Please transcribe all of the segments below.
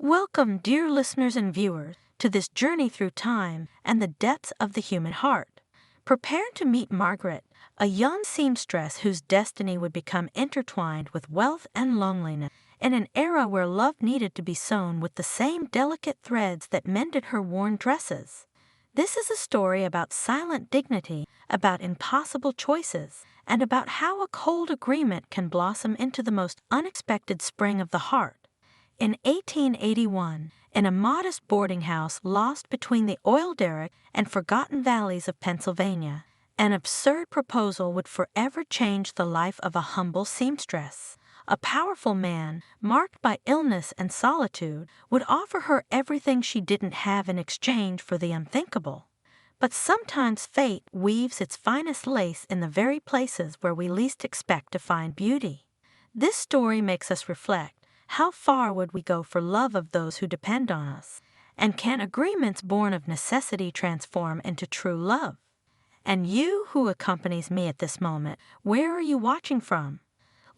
Welcome, dear listeners and viewers, to this journey through time and the depths of the human heart. Prepare to meet Margaret, a young seamstress whose destiny would become intertwined with wealth and loneliness in an era where love needed to be sewn with the same delicate threads that mended her worn dresses. This is a story about silent dignity, about impossible choices, and about how a cold agreement can blossom into the most unexpected spring of the heart. In 1881, in a modest boarding house lost between the oil derrick and forgotten valleys of Pennsylvania, an absurd proposal would forever change the life of a humble seamstress. A powerful man, marked by illness and solitude, would offer her everything she didn't have in exchange for the unthinkable. But sometimes fate weaves its finest lace in the very places where we least expect to find beauty. This story makes us reflect. How far would we go for love of those who depend on us? And can agreements born of necessity transform into true love? And you who accompanies me at this moment, where are you watching from?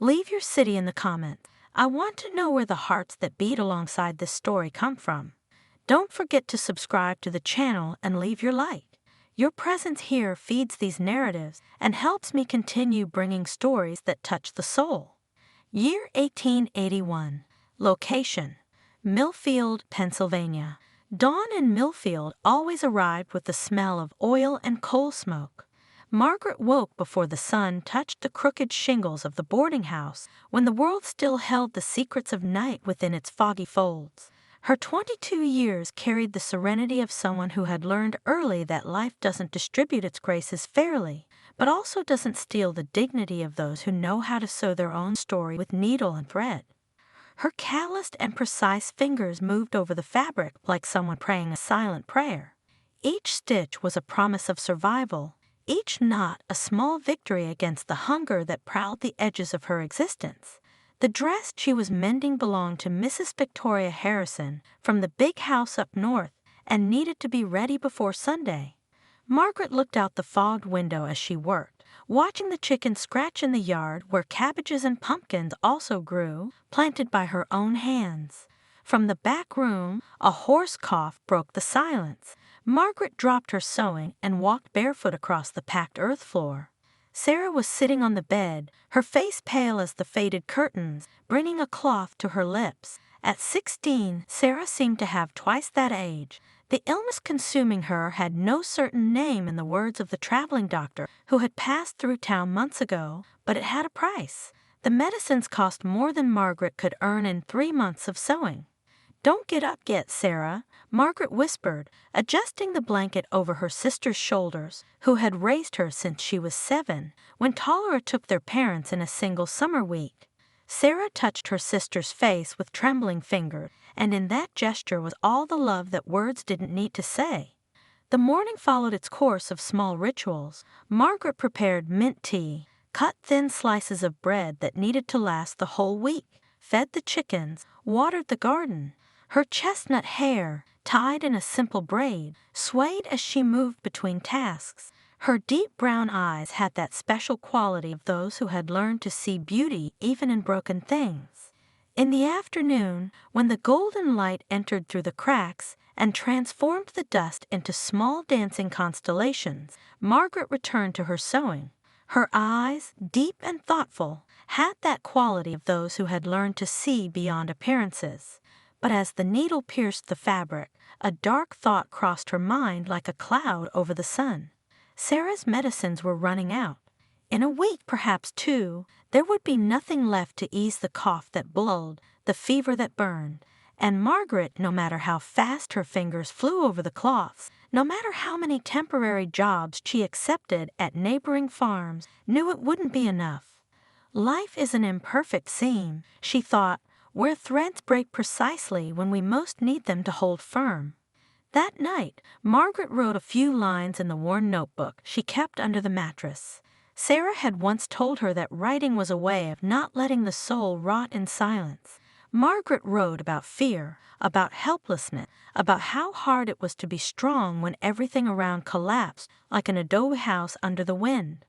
Leave your city in the comments. I want to know where the hearts that beat alongside this story come from. Don't forget to subscribe to the channel and leave your like. Your presence here feeds these narratives and helps me continue bringing stories that touch the soul. Year 1881. Location: Millfield, Pennsylvania. Dawn in Millfield always arrived with the smell of oil and coal smoke. Margaret woke before the sun touched the crooked shingles of the boarding house, when the world still held the secrets of night within its foggy folds. Her 22 years carried the serenity of someone who had learned early that life doesn't distribute its graces fairly, but also doesn't steal the dignity of those who know how to sew their own story with needle and thread. Her calloused and precise fingers moved over the fabric like someone praying a silent prayer. Each stitch was a promise of survival, each knot a small victory against the hunger that prowled the edges of her existence. The dress she was mending belonged to Mrs. Victoria Harrison from the big house up north and needed to be ready before Sunday. Margaret looked out the fogged window as she worked, watching the chickens scratch in the yard where cabbages and pumpkins also grew, planted by her own hands. From the back room, a hoarse cough broke the silence. Margaret dropped her sewing and walked barefoot across the packed earth floor. Sarah was sitting on the bed, her face pale as the faded curtains, bringing a cloth to her lips. At 16, Sarah seemed to have twice that age. The illness consuming her had no certain name in the words of the traveling doctor who had passed through town months ago, but it had a price. The medicines cost more than Margaret could earn in 3 months of sewing. "Don't get up yet, Sarah," Margaret whispered, adjusting the blanket over her sister's shoulders, who had raised her since she was 7, when cholera took their parents in a single summer week. Sarah touched her sister's face with trembling fingers, and in that gesture was all the love that words didn't need to say. The morning followed its course of small rituals. Margaret prepared mint tea, cut thin slices of bread that needed to last the whole week, fed the chickens, watered the garden. Her chestnut hair, tied in a simple braid, swayed as she moved between tasks. Her deep brown eyes had that special quality of those who had learned to see beauty even in broken things. In the afternoon, when the golden light entered through the cracks and transformed the dust into small dancing constellations, Margaret returned to her sewing. Her eyes, deep and thoughtful, had that quality of those who had learned to see beyond appearances. But as the needle pierced the fabric, a dark thought crossed her mind like a cloud over the sun. Sarah's medicines were running out. In a week, perhaps 2, there would be nothing left to ease the cough that bulled, the fever that burned. And Margaret, no matter how fast her fingers flew over the cloths, no matter how many temporary jobs she accepted at neighboring farms, knew it wouldn't be enough. Life is an imperfect seam, she thought, where threads break precisely when we most need them to hold firm. That night, Margaret wrote a few lines in the worn notebook she kept under the mattress. Sarah had once told her that writing was a way of not letting the soul rot in silence. Margaret wrote about fear, about helplessness, about how hard it was to be strong when everything around collapsed like an adobe house under the wind.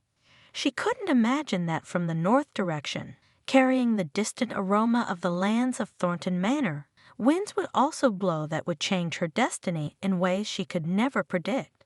She couldn't imagine that from the north direction, carrying the distant aroma of the lands of Thornton Manor, Winds would also blow that would change her destiny in ways she could never predict.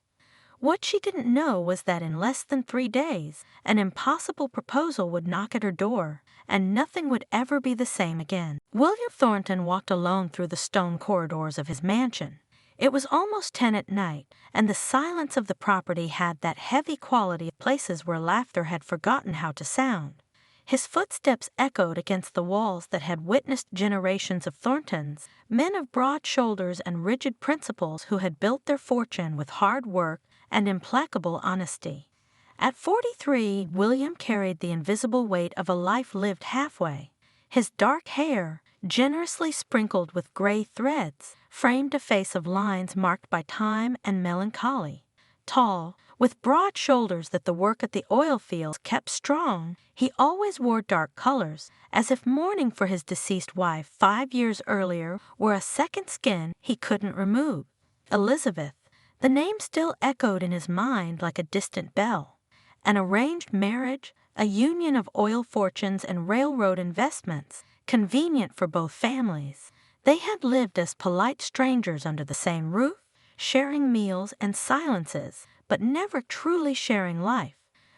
What she didn't know was that in less than 3 days, an impossible proposal would knock at her door, and nothing would ever be the same again. William Thornton walked alone through the stone corridors of his mansion. It was almost 10 at night, and the silence of the property had that heavy quality of places where laughter had forgotten how to sound. His footsteps echoed against the walls that had witnessed generations of Thorntons, men of broad shoulders and rigid principles who had built their fortune with hard work and implacable honesty. At 43, William carried the invisible weight of a life lived halfway. His dark hair, generously sprinkled with gray threads, framed a face of lines marked by time and melancholy. Tall, with broad shoulders that the work at the oil fields kept strong, he always wore dark colors, as if mourning for his deceased wife 5 years earlier wore a second skin he couldn't remove. Elizabeth. The name still echoed in his mind like a distant bell. An arranged marriage, a union of oil fortunes and railroad investments, convenient for both families. They had lived as polite strangers under the same roof, sharing meals and silences, but never truly sharing life.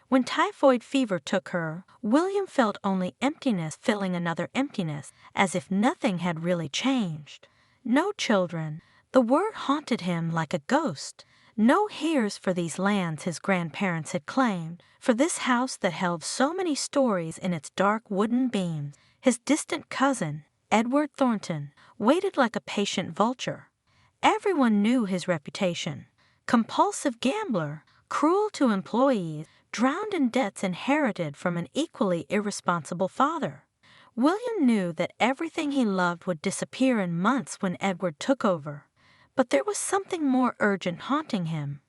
When typhoid fever took her, William felt only emptiness filling another emptiness, as if nothing had really changed. No children. The word haunted him like a ghost. No heirs for these lands his grandparents had claimed, for this house that held so many stories in its dark wooden beams. His distant cousin, Edward Thornton, waited like a patient vulture. Everyone knew his reputation. Compulsive gambler, cruel to employees, drowned in debts inherited from an equally irresponsible father. William knew that everything he loved would disappear in months when Edward took over. But there was something more urgent haunting him.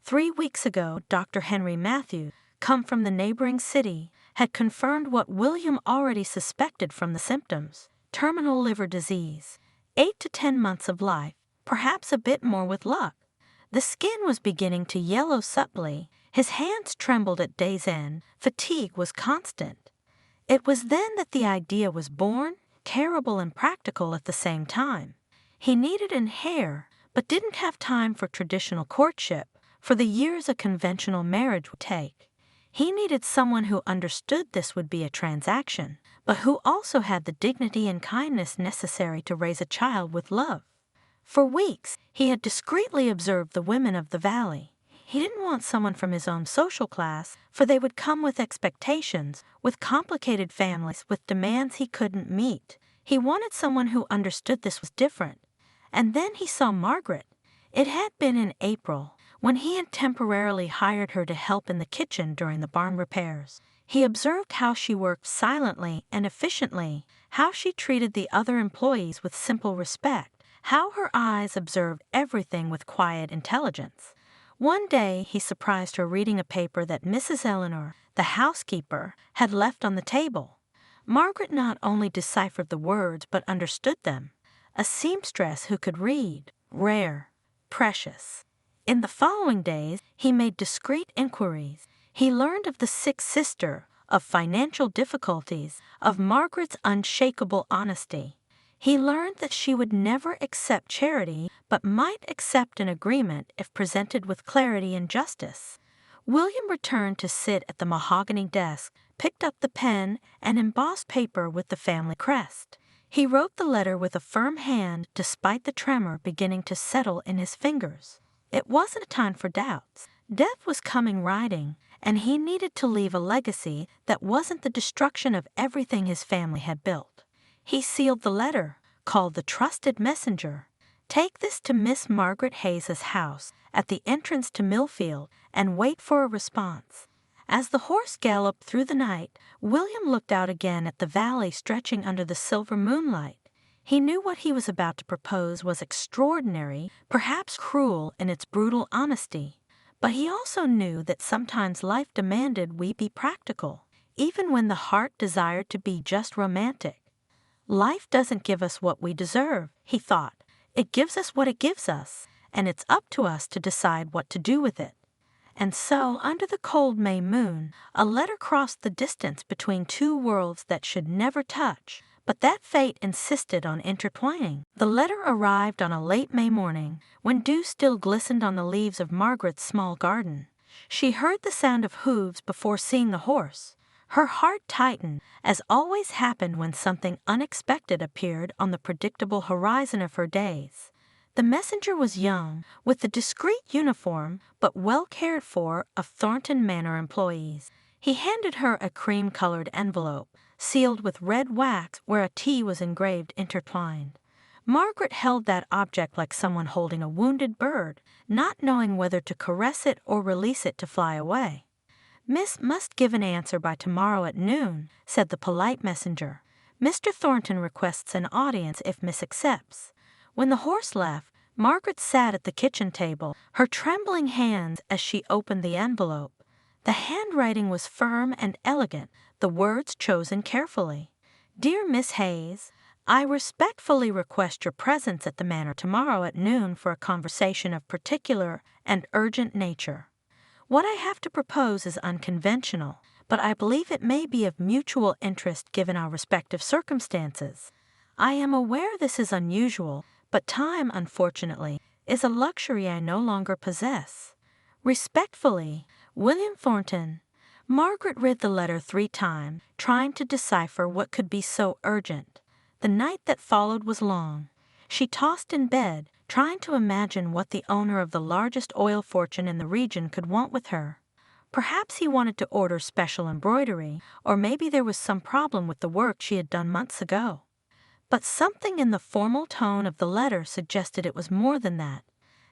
3 weeks ago, Dr. Henry Matthews, come from the neighboring city, had confirmed what William already suspected from the symptoms: terminal liver disease, 8 to 10 months of life, perhaps a bit more with luck. The skin was beginning to yellow subtly, his hands trembled at day's end, fatigue was constant. It was then that the idea was born, terrible and practical at the same time. He needed an heir, but didn't have time for traditional courtship, for the years a conventional marriage would take. He needed someone who understood this would be a transaction, but who also had the dignity and kindness necessary to raise a child with love. For weeks, he had discreetly observed the women of the valley. He didn't want someone from his own social class, for they would come with expectations, with complicated families, with demands he couldn't meet. He wanted someone who understood this was different. And then he saw Margaret. It had been in April, when he had temporarily hired her to help in the kitchen during the barn repairs. He observed how she worked silently and efficiently, how she treated the other employees with simple respect, how her eyes observed everything with quiet intelligence. One day he surprised her reading a paper that Mrs. Eleanor, the housekeeper, had left on the table. Margaret not only deciphered the words but understood them. A seamstress who could read, rare, precious. In the following days, he made discreet inquiries. He learned of the sick sister, of financial difficulties, of Margaret's unshakable honesty. He learned that she would never accept charity, but might accept an agreement if presented with clarity and justice. William returned to sit at the mahogany desk, picked up the pen, and embossed paper with the family crest. He wrote the letter with a firm hand despite the tremor beginning to settle in his fingers. It wasn't a time for doubts. Death was coming riding, and he needed to leave a legacy that wasn't the destruction of everything his family had built. He sealed the letter, called the trusted messenger. Take this to Miss Margaret Hayes's house at the entrance to Millfield and wait for a response. As the horse galloped through the night, William looked out again at the valley stretching under the silver moonlight. He knew what he was about to propose was extraordinary, perhaps cruel in its brutal honesty. But he also knew that sometimes life demanded we be practical, even when the heart desired to be just romantic. Life doesn't give us what we deserve, he thought. It gives us what it gives us, and it's up to us to decide what to do with it. And so, under the cold May moon, a letter crossed the distance between two worlds that should never touch, but that fate insisted on intertwining. The letter arrived on a late May morning, when dew still glistened on the leaves of Margaret's small garden. She heard the sound of hooves before seeing the horse. Her heart tightened, as always happened when something unexpected appeared on the predictable horizon of her days. The messenger was young, with the discreet uniform, but well cared for, of Thornton Manor employees. He handed her a cream-colored envelope, sealed with red wax where a T was engraved intertwined. Margaret held that object like someone holding a wounded bird, not knowing whether to caress it or release it to fly away. "Miss must give an answer by tomorrow at noon," said the polite messenger. "Mr. Thornton requests an audience if Miss accepts." When the horse left, Margaret sat at the kitchen table, her trembling hands as she opened the envelope. The handwriting was firm and elegant, the words chosen carefully. "Dear Miss Hayes, I respectfully request your presence at the manor tomorrow at noon for a conversation of particular and urgent nature. What I have to propose is unconventional, but I believe it may be of mutual interest given our respective circumstances. I am aware this is unusual, but time, unfortunately, is a luxury I no longer possess. Respectfully, William Thornton." Margaret read the letter 3 times, trying to decipher what could be so urgent. The night that followed was long. She tossed in bed, trying to imagine what the owner of the largest oil fortune in the region could want with her. Perhaps he wanted to order special embroidery, or maybe there was some problem with the work she had done months ago. But something in the formal tone of the letter suggested it was more than that.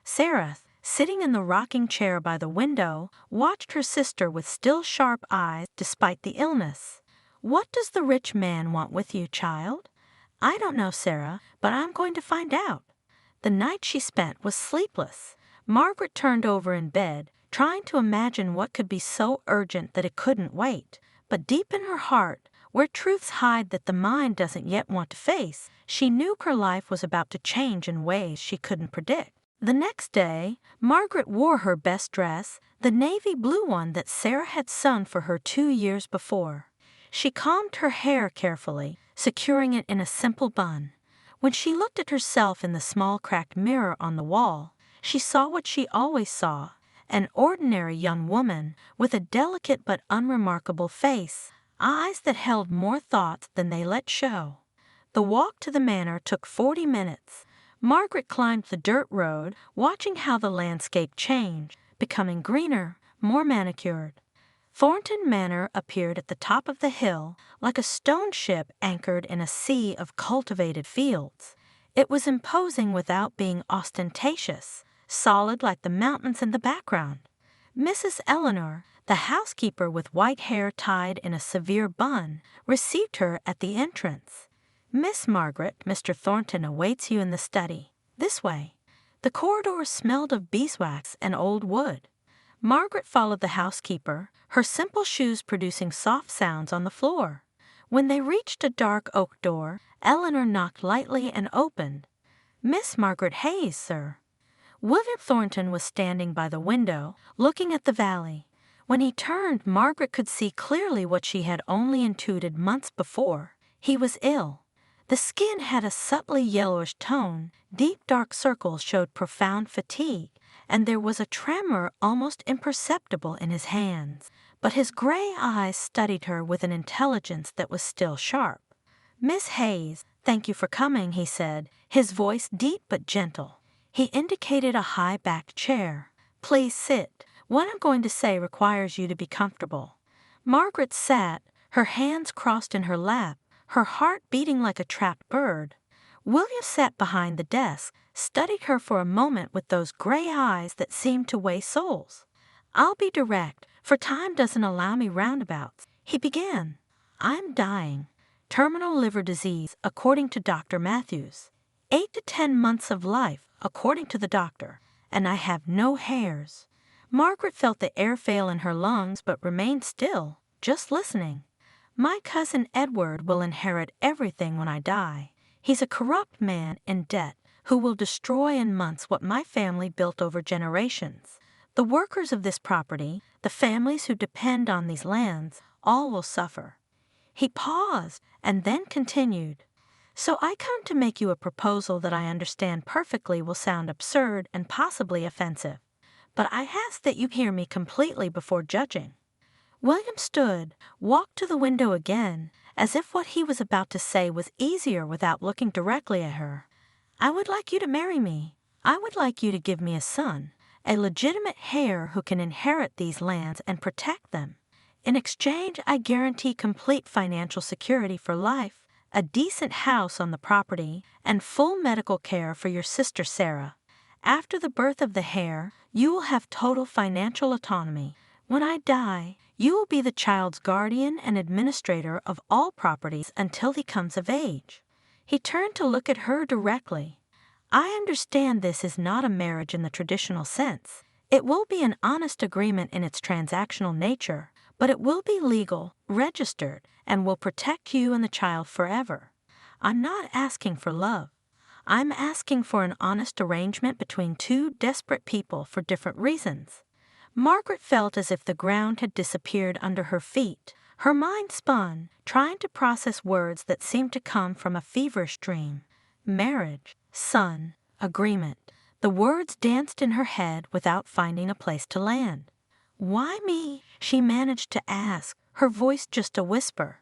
Sarah, sitting in the rocking chair by the window, watched her sister with still sharp eyes despite the illness. "What does the rich man want with you, child?" "I don't know, Sarah, but I'm going to find out." The night she spent was sleepless. Margaret turned over in bed, trying to imagine what could be so urgent that it couldn't wait. But deep in her heart, where truths hide that the mind doesn't yet want to face, she knew her life was about to change in ways she couldn't predict. The next day, Margaret wore her best dress, the navy blue one that Sarah had sewn for her 2 years before. She combed her hair carefully, securing it in a simple bun. When she looked at herself in the small cracked mirror on the wall, she saw what she always saw, an ordinary young woman with a delicate but unremarkable face, eyes that held more thoughts than they let show. The walk to the manor took 40 minutes. Margaret climbed the dirt road, watching how the landscape changed, becoming greener, more manicured. Thornton Manor appeared at the top of the hill like a stone ship anchored in a sea of cultivated fields. It was imposing without being ostentatious, solid like the mountains in the background. Mrs. Eleanor, the housekeeper with white hair tied in a severe bun, received her at the entrance. "Miss Margaret, Mr. Thornton awaits you in the study. This way." The corridor smelled of beeswax and old wood. Margaret followed the housekeeper, her simple shoes producing soft sounds on the floor. When they reached a dark oak door, Eleanor knocked lightly and opened. "Miss Margaret Hayes, sir." William Thornton was standing by the window, looking at the valley. When he turned, Margaret could see clearly what she had only intuited months before. He was ill. The skin had a subtly yellowish tone, deep dark circles showed profound fatigue, and there was a tremor almost imperceptible in his hands. But his gray eyes studied her with an intelligence that was still sharp. "Miss Hayes, thank you for coming," he said, his voice deep but gentle. He indicated a high-backed chair. "Please sit. What I'm going to say requires you to be comfortable." Margaret sat, her hands crossed in her lap, her heart beating like a trapped bird. William sat behind the desk, studied her for a moment with those gray eyes that seemed to weigh souls. "I'll be direct, for time doesn't allow me roundabouts," he began. "I'm dying. Terminal liver disease, according to Dr. Matthews. 8 to 10 months of life, according to the doctor, and I have no hairs." Margaret felt the air fail in her lungs but remained still, just listening. "My cousin Edward will inherit everything when I die. He's a corrupt man in debt who will destroy in months what my family built over generations. The workers of this property, the families who depend on these lands, all will suffer." He paused and then continued. So I come to make you a proposal that I understand perfectly will sound absurd and possibly offensive. But I ask that you hear me completely before judging. William stood, walked to the window again, as if what he was about to say was easier without looking directly at her. I would like you to marry me. I would like you to give me a son, a legitimate heir who can inherit these lands and protect them. In exchange, I guarantee complete financial security for life, a decent house on the property, and full medical care for your sister Sarah. After the birth of the heir, you will have total financial autonomy. When I die, you will be the child's guardian and administrator of all properties until he comes of age. He turned to look at her directly. I understand this is not a marriage in the traditional sense. It will be an honest agreement in its transactional nature, but it will be legal, registered, and will protect you and the child forever. I'm not asking for love. I'm asking for an honest arrangement between two desperate people for different reasons. Margaret felt as if the ground had disappeared under her feet. Her mind spun, trying to process words that seemed to come from a feverish dream. Marriage, son, agreement. The words danced in her head without finding a place to land. Why me? She managed to ask, her voice just a whisper.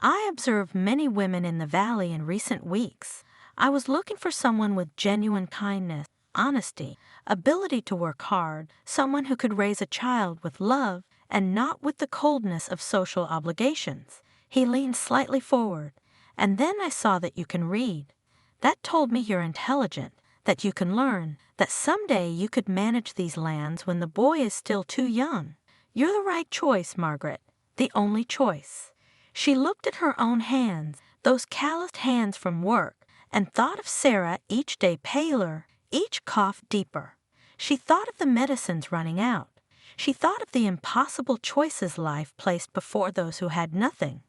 I observed many women in the valley in recent weeks. I was looking for someone with genuine kindness, honesty, ability to work hard, someone who could raise a child with love and not with the coldness of social obligations. He leaned slightly forward, and then I saw that you can read. That told me you're intelligent, that you can learn, that someday you could manage these lands when the boy is still too young. You're the right choice, Margaret, the only choice. She looked at her own hands, those calloused hands from work, and thought of Sarah each day paler, each cough deeper. She thought of the medicines running out. She thought of the impossible choices life placed before those who had nothing.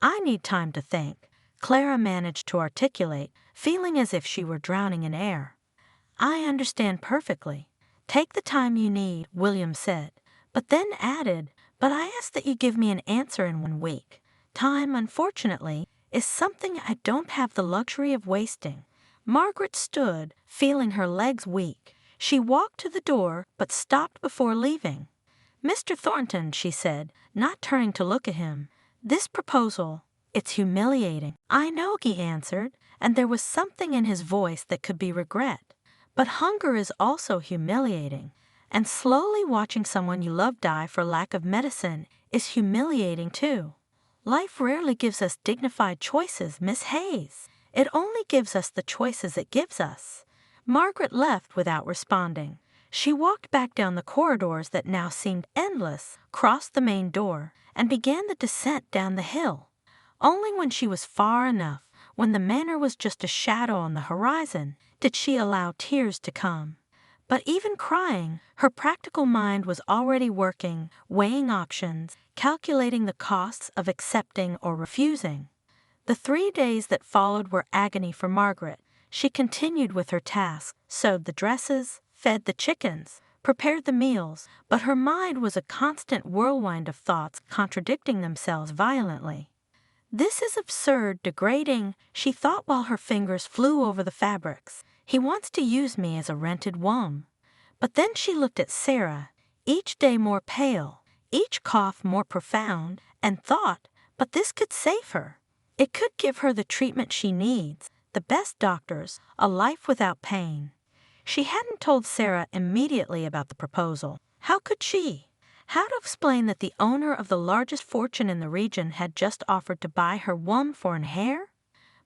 I need time to think, Clara managed to articulate, feeling as if she were drowning in air. I understand perfectly. Take the time you need, William said, but then added, but I ask that you give me an answer in 1 week. Time, unfortunately, is something I don't have the luxury of wasting. Margaret stood, feeling her legs weak. She walked to the door, but stopped before leaving. Mr. Thornton, she said, not turning to look at him, this proposal, it's humiliating. I know, he answered, and there was something in his voice that could be regret. But hunger is also humiliating, and slowly watching someone you love die for lack of medicine is humiliating too. Life rarely gives us dignified choices, Miss Hayes. It only gives us the choices it gives us. Margaret left without responding. She walked back down the corridors that now seemed endless, crossed the main door, and began the descent down the hill. Only when she was far enough, when the manor was just a shadow on the horizon, did she allow tears to come. But even crying, her practical mind was already working, weighing options, calculating the costs of accepting or refusing. The 3 days that followed were agony for Margaret. She continued with her task, sewed the dresses, fed the chickens, prepared the meals, but her mind was a constant whirlwind of thoughts contradicting themselves violently. This is absurd, degrading, she thought while her fingers flew over the fabrics. He wants to use me as a rented womb. But then she looked at Sarah, each day more pale, each cough more profound, and thought, but this could save her. It could give her the treatment she needs, the best doctors, a life without pain. She hadn't told Sarah immediately about the proposal. How could she? How to explain that the owner of the largest fortune in the region had just offered to buy her womb for an heir?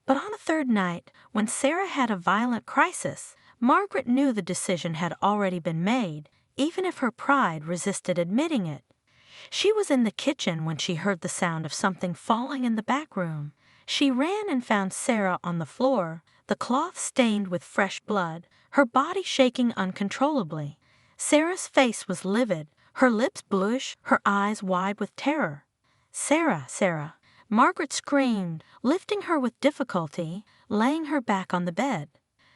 But on a third night, when Sarah had a violent crisis, Margaret knew the decision had already been made, even if her pride resisted admitting it. She was in the kitchen when she heard the sound of something falling in the back room. She ran and found Sarah on the floor, the cloth stained with fresh blood, her body shaking uncontrollably. Sarah's face was livid, her lips bluish, her eyes wide with terror. "Sarah, Sarah!" Margaret screamed, lifting her with difficulty, laying her back on the bed.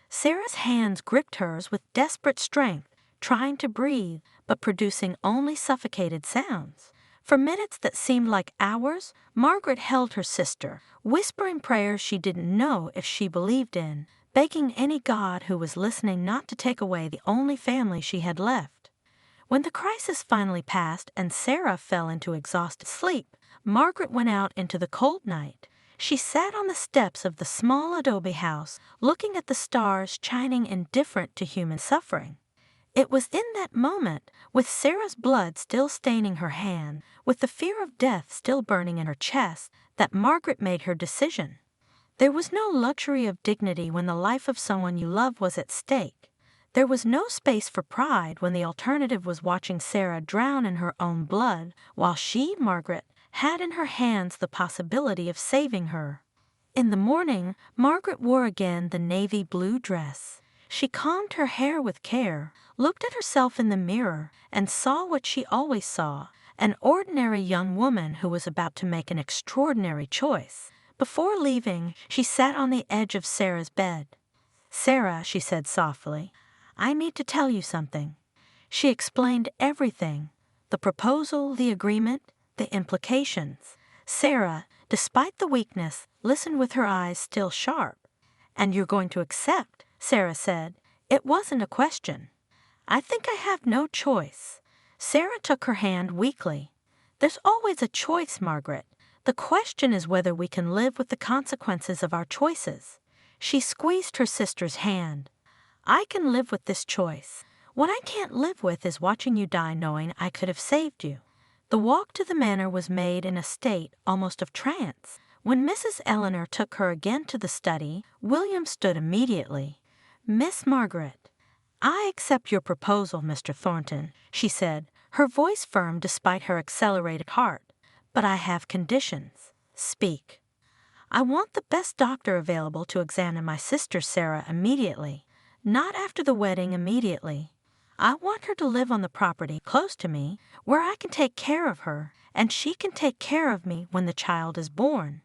Sarah's hands gripped hers with desperate strength, trying to breathe, but producing only suffocated sounds. For minutes that seemed like hours, Margaret held her sister, whispering prayers she didn't know if she believed in, begging any God who was listening not to take away the only family she had left. When the crisis finally passed and Sarah fell into exhausted sleep, Margaret went out into the cold night. She sat on the steps of the small adobe house, looking at the stars shining indifferent to human suffering. It was in that moment, with Sarah's blood still staining her hand, with the fear of death still burning in her chest, that Margaret made her decision. There was no luxury of dignity when the life of someone you love was at stake. There was no space for pride when the alternative was watching Sarah drown in her own blood, while she, Margaret, had in her hands the possibility of saving her. In the morning, Margaret wore again the navy blue dress. She combed her hair with care, looked at herself in the mirror, and saw what she always saw, an ordinary young woman who was about to make an extraordinary choice. Before leaving, she sat on the edge of Sarah's bed. "Sarah," she said softly, "I need to tell you something." She explained everything, the proposal, the agreement, the implications. Sarah, despite the weakness, listened with her eyes still sharp. "And you're going to accept?" Sarah said. It wasn't a question. "I think I have no choice." Sarah took her hand weakly. "There's always a choice, Margaret. The question is whether we can live with the consequences of our choices." She squeezed her sister's hand. "I can live with this choice. What I can't live with is watching you die knowing I could have saved you." The walk to the manor was made in a state almost of trance. When Mrs. Eleanor took her again to the study, William stood immediately. "Miss Margaret, I accept your proposal, Mr. Thornton," she said, her voice firm despite her accelerated heart. "But I have conditions." "Speak." "I want the best doctor available to examine my sister Sarah immediately. Not after the wedding immediately. I want her to live on the property close to me, where I can take care of her, and she can take care of me when the child is born.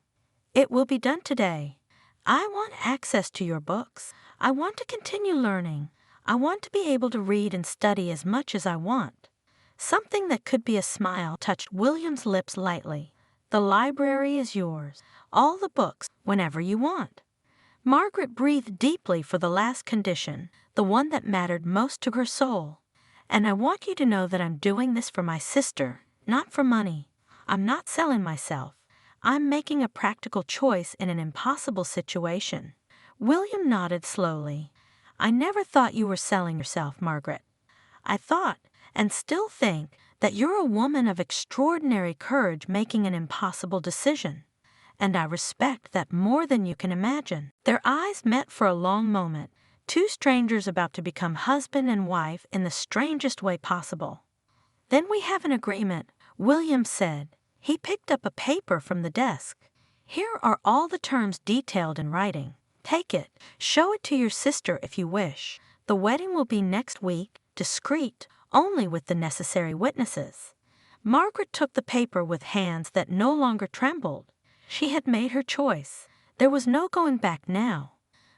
It will be done today. I want access to your books. I want to continue learning. I want to be able to read and study as much as I want." Something that could be a smile touched William's lips lightly. "The library is yours. All the books, whenever you want." Margaret breathed deeply for the last condition, the one that mattered most to her soul. "And I want you to know that I'm doing this for my sister, not for money. I'm not selling myself. I'm making a practical choice in an impossible situation." William nodded slowly. "I never thought you were selling yourself, Margaret. I thought, and still think, that you're a woman of extraordinary courage making an impossible decision. And I respect that more than you can imagine." Their eyes met for a long moment, two strangers about to become husband and wife in the strangest way possible. "Then we have an agreement," William said. He picked up a paper from the desk. "Here are all the terms detailed in writing. Take it. Show it to your sister if you wish. The wedding will be next week, discreet, only with the necessary witnesses." Margaret took the paper with hands that no longer trembled. She had made her choice. There was no going back now.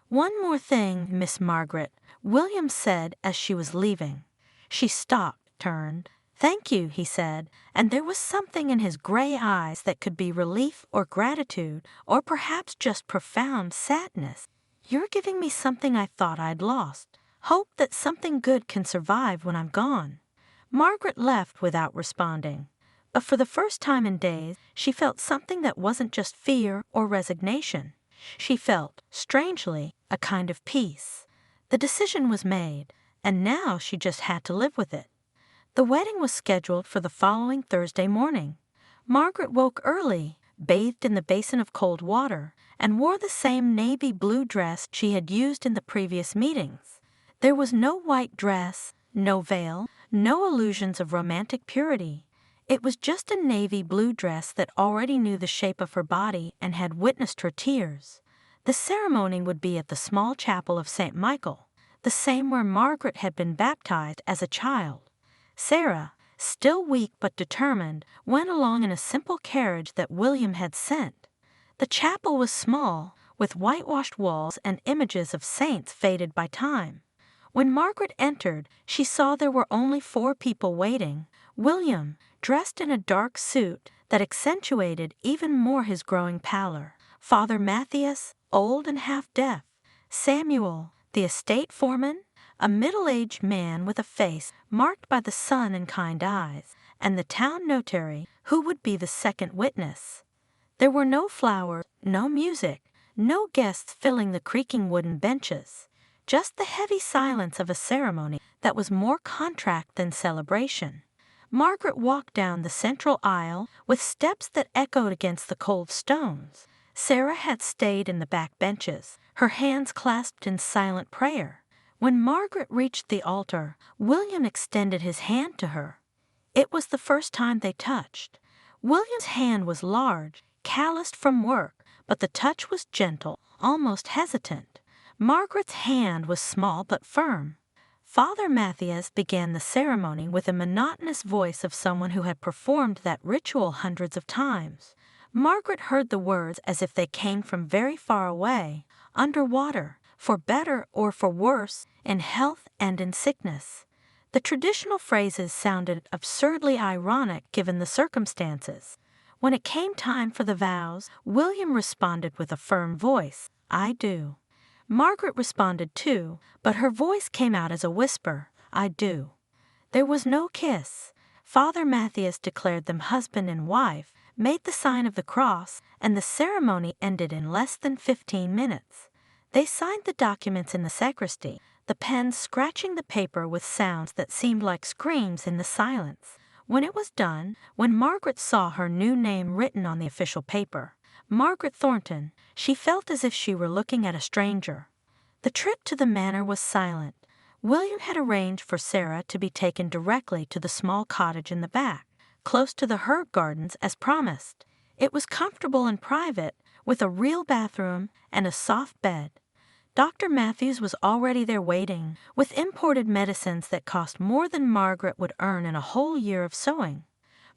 "One more thing, Miss Margaret," William said as she was leaving. She stopped, turned. "Thank you," he said, and there was something in his gray eyes that could be relief or gratitude, or perhaps just profound sadness. "You're giving me something I thought I'd lost. Hope that something good can survive when I'm gone." Margaret left without responding. But for the first time in days, she felt something that wasn't just fear or resignation. She felt, strangely, a kind of peace. The decision was made, and now she just had to live with it. The wedding was scheduled for the following Thursday morning. Margaret woke early, bathed in the basin of cold water, and wore the same navy blue dress she had used in the previous meetings. There was no white dress, no veil, no illusions of romantic purity. It was just a navy blue dress that already knew the shape of her body and had witnessed her tears. The ceremony would be at the small chapel of St. Michael, the same where Margaret had been baptized as a child. Sarah, still weak but determined, went along in a simple carriage that William had sent. The chapel was small, with whitewashed walls and images of saints faded by time. When Margaret entered, she saw there were only 4 people waiting. William, dressed in a dark suit that accentuated even more his growing pallor. Father Matthias, old and half-deaf. Samuel, the estate foreman, a middle-aged man with a face marked by the sun and kind eyes, and the town notary, who would be the second witness. There were no flowers, no music, no guests filling the creaking wooden benches, just the heavy silence of a ceremony that was more contract than celebration. Margaret walked down the central aisle with steps that echoed against the cold stones. Sarah had stayed in the back benches, her hands clasped in silent prayer. When Margaret reached the altar, William extended his hand to her. It was the first time they touched. William's hand was large, calloused from work, but the touch was gentle, almost hesitant. Margaret's hand was small but firm. Father Matthias began the ceremony with a monotonous voice of someone who had performed that ritual hundreds of times. Margaret heard the words as if they came from very far away, underwater, for better or for worse, in health and in sickness. The traditional phrases sounded absurdly ironic given the circumstances. When it came time for the vows, William responded with a firm voice, "I do." Margaret responded too, but her voice came out as a whisper, "I do." There was no kiss. Father Matthias declared them husband and wife, made the sign of the cross, and the ceremony ended in less than 15 minutes. They signed the documents in the sacristy, the pen scratching the paper with sounds that seemed like screams in the silence. When it was done, when Margaret saw her new name written on the official paper, Margaret Thornton, she felt as if she were looking at a stranger. The trip to the manor was silent. William had arranged for Sarah to be taken directly to the small cottage in the back, close to the herb gardens as promised. It was comfortable and private, with a real bathroom and a soft bed. Dr. Matthews was already there waiting, with imported medicines that cost more than Margaret would earn in a whole year of sewing.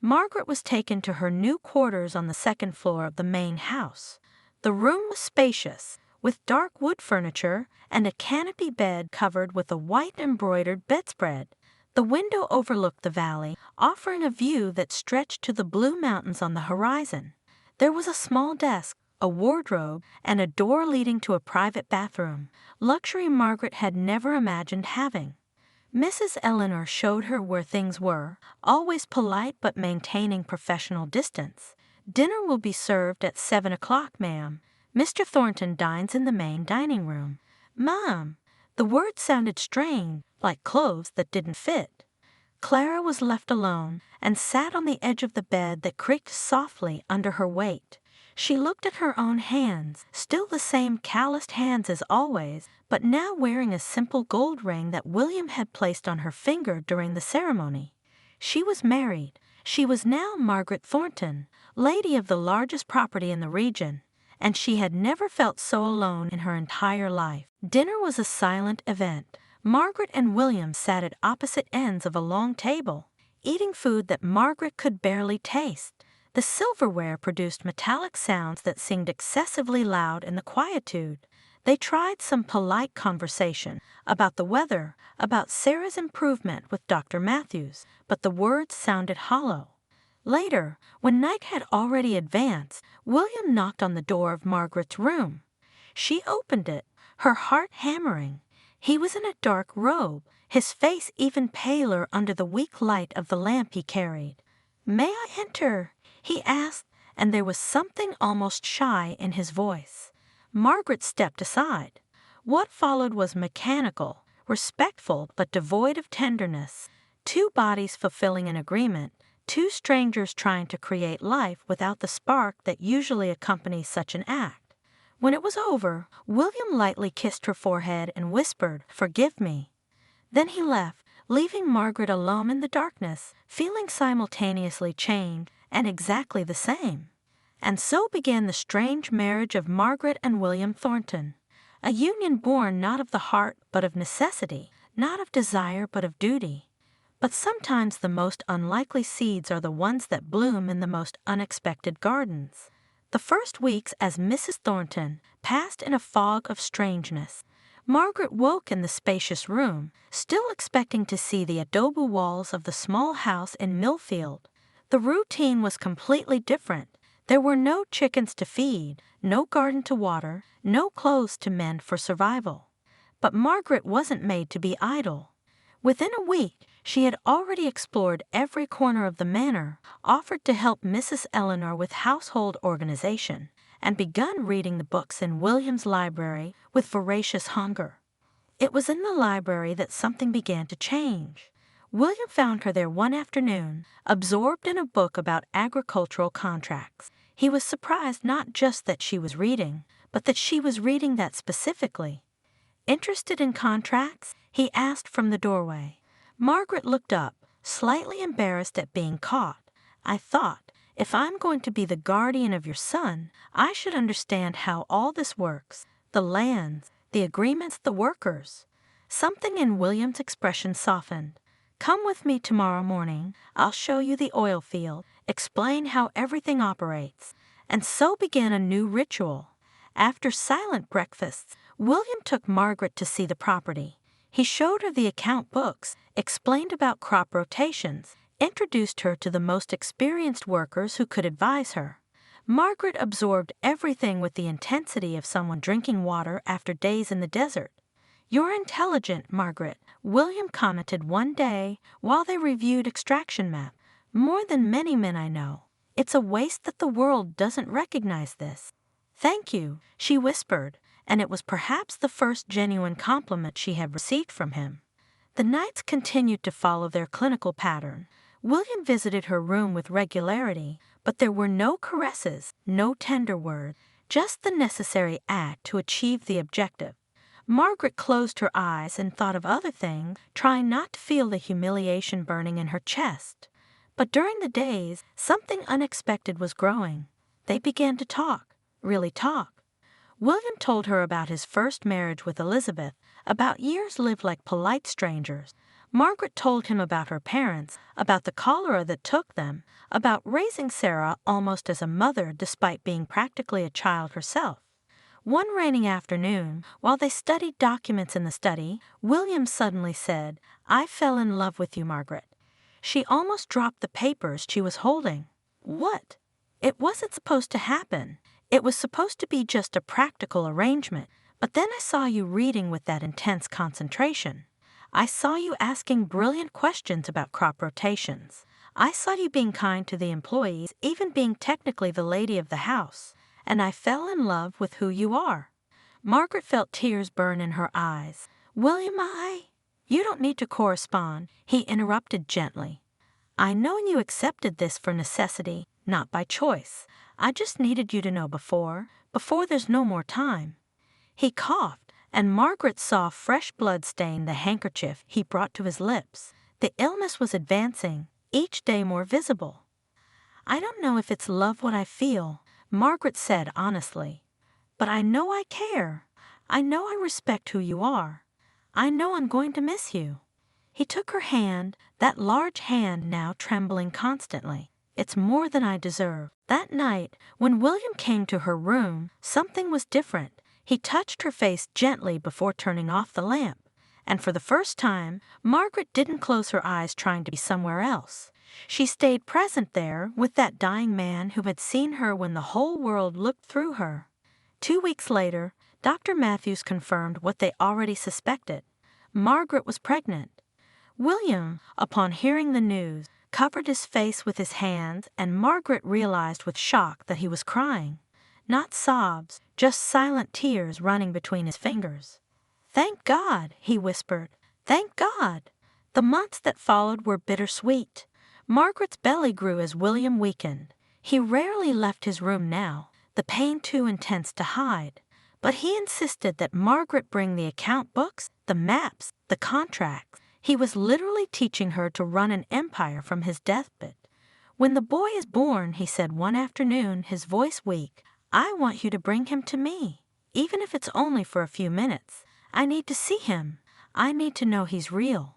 Margaret was taken to her new quarters on the second floor of the main house. The room was spacious, with dark wood furniture and a canopy bed covered with a white embroidered bedspread. The window overlooked the valley, offering a view that stretched to the blue mountains on the horizon. There was a small desk, a wardrobe, and a door leading to a private bathroom, luxury Margaret had never imagined having. Mrs. Eleanor showed her where things were, always polite but maintaining professional distance. "Dinner will be served at 7 o'clock, ma'am. Mr. Thornton dines in the main dining room." "Ma'am." The word sounded strange, like clothes that didn't fit. Clara was left alone and sat on the edge of the bed that creaked softly under her weight. She looked at her own hands, still the same calloused hands as always, but now wearing a simple gold ring that William had placed on her finger during the ceremony. She was married. She was now Margaret Thornton, lady of the largest property in the region, and she had never felt so alone in her entire life. Dinner was a silent event. Margaret and William sat at opposite ends of a long table, eating food that Margaret could barely taste. The silverware produced metallic sounds that seemed excessively loud in the quietude. They tried some polite conversation about the weather, about Sarah's improvement with Dr. Matthews, but the words sounded hollow. Later, when night had already advanced, William knocked on the door of Margaret's room. She opened it, her heart hammering. He was in a dark robe, his face even paler under the weak light of the lamp he carried. "May I enter?" he asked, and there was something almost shy in his voice. Margaret stepped aside. What followed was mechanical, respectful but devoid of tenderness. Two bodies fulfilling an agreement, two strangers trying to create life without the spark that usually accompanies such an act. When it was over, William lightly kissed her forehead and whispered, "Forgive me." Then he left, leaving Margaret alone in the darkness, feeling simultaneously changed and exactly the same. And so began the strange marriage of Margaret and William Thornton, a union born not of the heart but of necessity, not of desire but of duty. But sometimes the most unlikely seeds are the ones that bloom in the most unexpected gardens. The first weeks as Mrs. Thornton passed in a fog of strangeness. Margaret woke in the spacious room, still expecting to see the adobe walls of the small house in Millfield. The routine was completely different. There were no chickens to feed, no garden to water, no clothes to mend for survival. But Margaret wasn't made to be idle. Within a week, she had already explored every corner of the manor, offered to help Mrs. Eleanor with household organization, and begun reading the books in William's library with voracious hunger. It was in the library that something began to change. William found her there one afternoon, absorbed in a book about agricultural contracts. He was surprised not just that she was reading, but that she was reading that specifically. Interested in contracts? He asked from the doorway. Margaret looked up, slightly embarrassed at being caught. I thought, if I'm going to be the guardian of your son, I should understand how all this works. The lands, the agreements, the workers. Something in William's expression softened. Come with me tomorrow morning. I'll show you the oil field, explain how everything operates. And so began a new ritual. After silent breakfasts, William took Margaret to see the property. He showed her the account books, explained about crop rotations, introduced her to the most experienced workers who could advise her. Margaret absorbed everything with the intensity of someone drinking water after days in the desert. You're intelligent, Margaret, William commented one day while they reviewed extraction map. More than many men I know. It's a waste that the world doesn't recognize this. Thank you, she whispered, and it was perhaps the first genuine compliment she had received from him. The nights continued to follow their clinical pattern. William visited her room with regularity, but there were no caresses, no tender words, just the necessary act to achieve the objective. Margaret closed her eyes and thought of other things, trying not to feel the humiliation burning in her chest. But during the days, something unexpected was growing. They began to talk, really talk. William told her about his first marriage with Elizabeth, about years lived like polite strangers. Margaret told him about her parents, about the cholera that took them, about raising Sarah almost as a mother despite being practically a child herself. One rainy afternoon, while they studied documents in the study, William suddenly said, I fell in love with you, Margaret. She almost dropped the papers she was holding. What? It wasn't supposed to happen. It was supposed to be just a practical arrangement, but then I saw you reading with that intense concentration. I saw you asking brilliant questions about crop rotations. I saw you being kind to the employees, even being technically the lady of the house, and I fell in love with who you are. Margaret felt tears burn in her eyes. William, You don't need to correspond, he interrupted gently. I know you accepted this for necessity, not by choice. I just needed you to know before there's no more time. He coughed, and Margaret saw fresh blood stain the handkerchief he brought to his lips. The illness was advancing, each day more visible. I don't know if it's love what I feel, Margaret said honestly. But I know I care. I know I respect who you are. I know I'm going to miss you. He took her hand, that large hand now trembling constantly. It's more than I deserve. That night, when William came to her room, something was different. He touched her face gently before turning off the lamp. And for the first time, Margaret didn't close her eyes trying to be somewhere else. She stayed present there with that dying man who had seen her when the whole world looked through her. 2 weeks later, Dr. Matthews confirmed what they already suspected. Margaret was pregnant. William, upon hearing the news, covered his face with his hands, and Margaret realized with shock that he was crying. Not sobs, just silent tears running between his fingers. Thank God, he whispered. Thank God. The months that followed were bittersweet. Margaret's belly grew as William weakened. He rarely left his room now, the pain too intense to hide. But he insisted that Margaret bring the account books, the maps, the contracts. He was literally teaching her to run an empire from his deathbed. When the boy is born, he said one afternoon, his voice weak, I want you to bring him to me, even if it's only for a few minutes. I need to see him. I need to know he's real.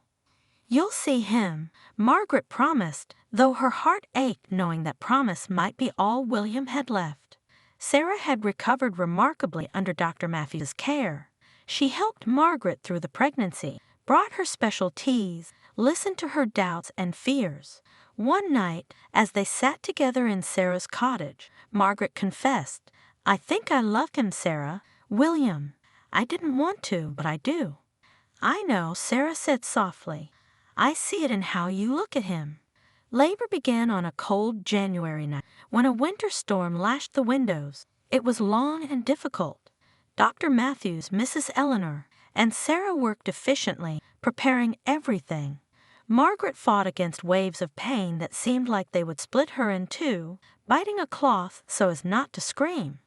You'll see him, Margaret promised, though her heart ached knowing that promise might be all William had left. Sarah had recovered remarkably under Dr. Matthews' care. She helped Margaret through the pregnancy, brought her special teas, listened to her doubts and fears. One night, as they sat together in Sarah's cottage, Margaret confessed, "I think I love him, Sarah. William. I didn't want to, but I do." "I know," Sarah said softly. "I see it in how you look at him." Labor began on a cold January night, when a winter storm lashed the windows. It was long and difficult. Dr. Matthews, Mrs. Eleanor, and Sarah worked efficiently, preparing everything. Margaret fought against waves of pain that seemed like they would split her in two, biting a cloth so as not to scream.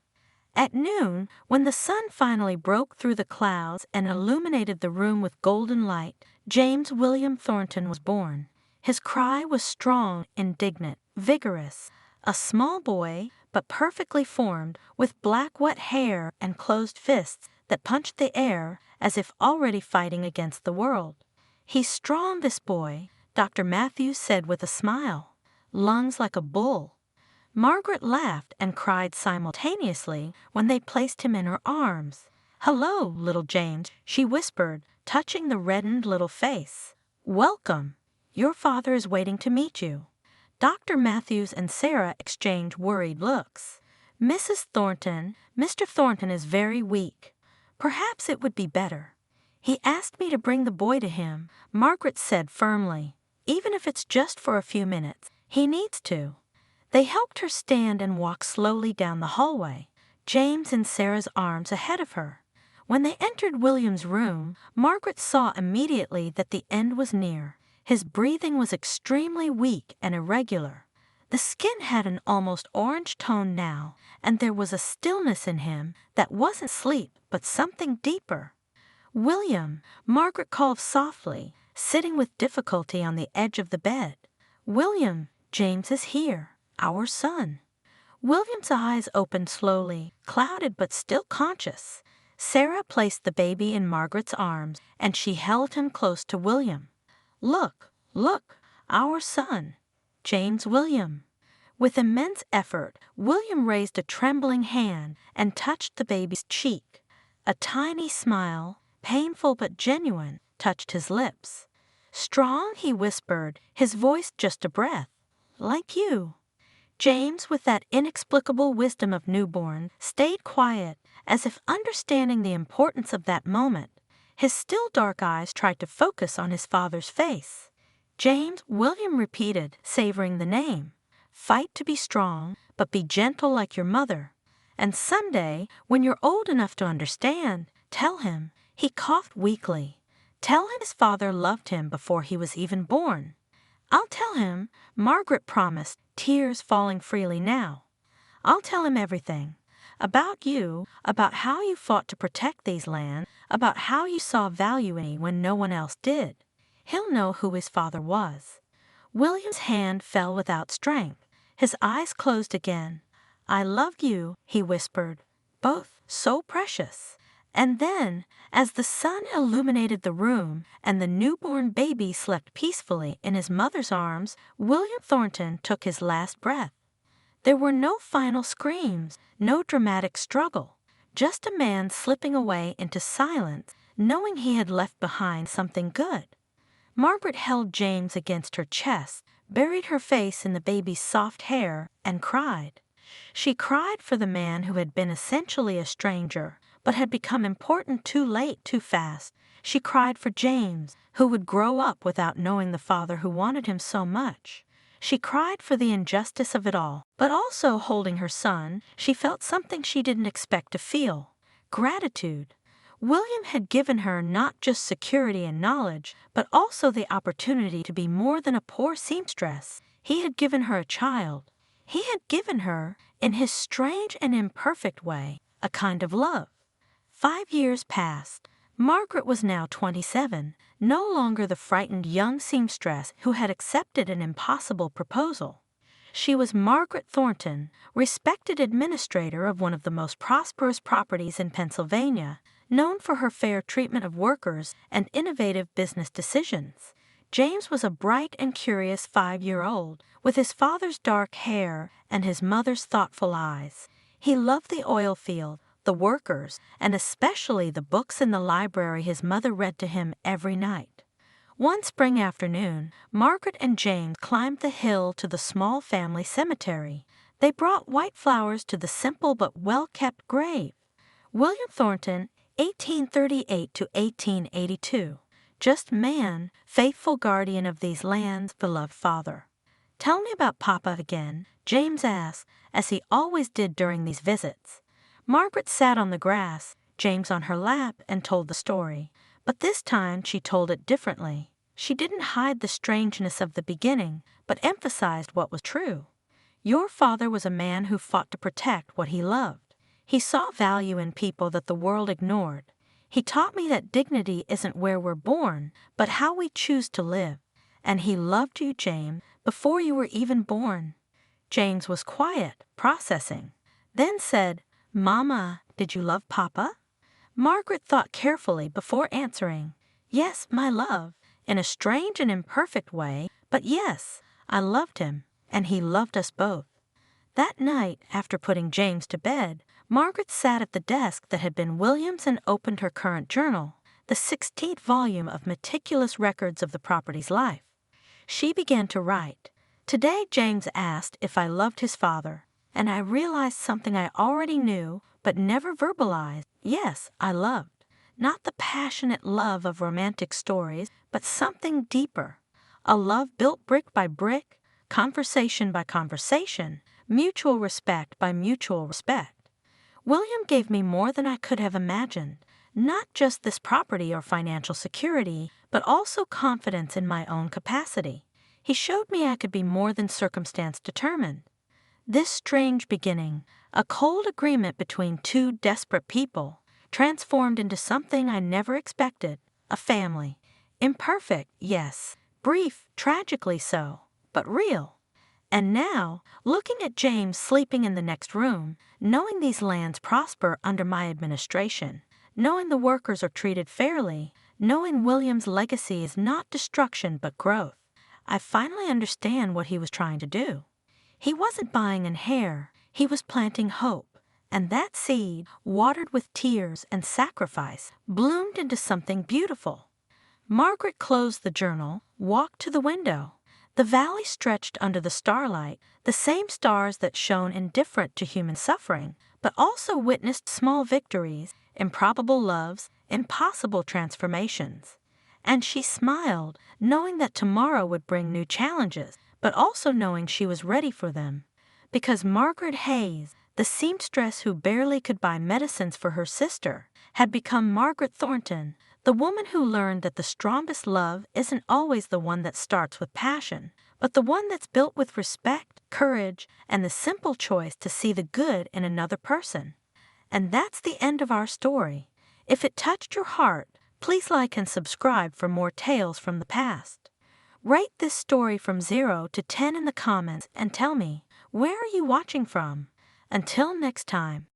At noon, when the sun finally broke through the clouds and illuminated the room with golden light, James William Thornton was born. His cry was strong, indignant, vigorous. A small boy, but perfectly formed, with black wet hair and closed fists that punched the air as if already fighting against the world. "He's strong, this boy," Dr. Matthews said with a smile. "Lungs like a bull." Margaret laughed and cried simultaneously when they placed him in her arms. "Hello, little James," she whispered, touching the reddened little face. "Welcome. Your father is waiting to meet you." Dr. Matthews and Sarah exchanged worried looks. "Mrs. Thornton, Mr. Thornton is very weak. Perhaps it would be better." "He asked me to bring the boy to him," Margaret said firmly. "Even if it's just for a few minutes, he needs to." They helped her stand and walk slowly down the hallway, James in Sarah's arms ahead of her. When they entered William's room, Margaret saw immediately that the end was near. His breathing was extremely weak and irregular. The skin had an almost orange tone now, and there was a stillness in him that wasn't sleep but something deeper. "William," Margaret called softly, sitting with difficulty on the edge of the bed. "William, James is here. Our son." William's eyes opened slowly, clouded but still conscious. Sarah placed the baby in Margaret's arms, and she held him close to William. "Look, look, our son, James William." With immense effort, William raised a trembling hand and touched the baby's cheek. A tiny smile, painful but genuine, touched his lips. "Strong," he whispered, his voice just a breath. "Like you." James, with that inexplicable wisdom of newborn, stayed quiet, as if understanding the importance of that moment. His still dark eyes tried to focus on his father's face. "James," William repeated, savoring the name. "Fight to be strong, but be gentle like your mother. And someday, when you're old enough to understand, tell him," he coughed weakly, "tell him his father loved him before he was even born." "I'll tell him," Margaret promised, tears falling freely now. "I'll tell him everything. About you, about how you fought to protect these lands, about how you saw value in me when no one else did. He'll know who his father was." William's hand fell without strength. His eyes closed again. "I love you," he whispered, "both so precious." And then, as the sun illuminated the room and the newborn baby slept peacefully in his mother's arms, William Thornton took his last breath. There were no final screams, no dramatic struggle, just a man slipping away into silence, knowing he had left behind something good. Margaret held James against her chest, buried her face in the baby's soft hair, and cried. She cried for the man who had been essentially a stranger, but had become important too late, too fast. She cried for James, who would grow up without knowing the father who wanted him so much. She cried for the injustice of it all, but also holding her son, she felt something she didn't expect to feel: gratitude. William had given her not just security and knowledge, but also the opportunity to be more than a poor seamstress. He had given her a child. He had given her, in his strange and imperfect way, a kind of love. 5 years passed. Margaret was now 27, no longer the frightened young seamstress who had accepted an impossible proposal. She was Margaret Thornton, respected administrator of one of the most prosperous properties in Pennsylvania, known for her fair treatment of workers and innovative business decisions. James was a bright and curious 5-year-old, with his father's dark hair and his mother's thoughtful eyes. He loved the oil field, the workers, and especially the books in the library his mother read to him every night. One spring afternoon, Margaret and James climbed the hill to the small family cemetery. They brought white flowers to the simple but well-kept grave. William Thornton, 1838 to 1882. Just man, faithful guardian of these lands, beloved father. Tell me about Papa again, James asked, as he always did during these visits. Margaret sat on the grass, James on her lap, and told the story. But this time she told it differently. She didn't hide the strangeness of the beginning, but emphasized what was true. Your father was a man who fought to protect what he loved. He saw value in people that the world ignored. He taught me that dignity isn't where we're born, but how we choose to live. And he loved you, James, before you were even born. James was quiet, processing, then said, Mama, did you love Papa? Margaret thought carefully before answering, Yes, my love, in a strange and imperfect way, but yes, I loved him, and he loved us both. That night, after putting James to bed, Margaret sat at the desk that had been William's and opened her current journal, the 16th volume of meticulous records of the property's life. She began to write. Today James asked if I loved his father, and I realized something I already knew but never verbalized. Yes, I loved. Not the passionate love of romantic stories, but something deeper. A love built brick by brick, conversation by conversation, mutual respect by mutual respect. William gave me more than I could have imagined, not just this property or financial security, but also confidence in my own capacity. He showed me I could be more than circumstance determined. This strange beginning, a cold agreement between two desperate people, transformed into something I never expected, a family. Imperfect, yes, brief, tragically so, but real. And now, looking at James sleeping in the next room, knowing these lands prosper under my administration, knowing the workers are treated fairly, knowing William's legacy is not destruction but growth, I finally understand what he was trying to do. He wasn't buying an heir, he was planting hope, and that seed, watered with tears and sacrifice, bloomed into something beautiful. Margaret closed the journal, walked to the window. The valley stretched under the starlight, the same stars that shone indifferent to human suffering, but also witnessed small victories, improbable loves, impossible transformations. And she smiled, knowing that tomorrow would bring new challenges, but also knowing she was ready for them. Because Margaret Hayes, the seamstress who barely could buy medicines for her sister, had become Margaret Thornton, the woman who learned that the strongest love isn't always the one that starts with passion, but the one that's built with respect, courage, and the simple choice to see the good in another person. And that's the end of our story. If it touched your heart, please like and subscribe for more tales from the past. Rate this story from 0 to 10 in the comments and tell me, where are you watching from? Until next time.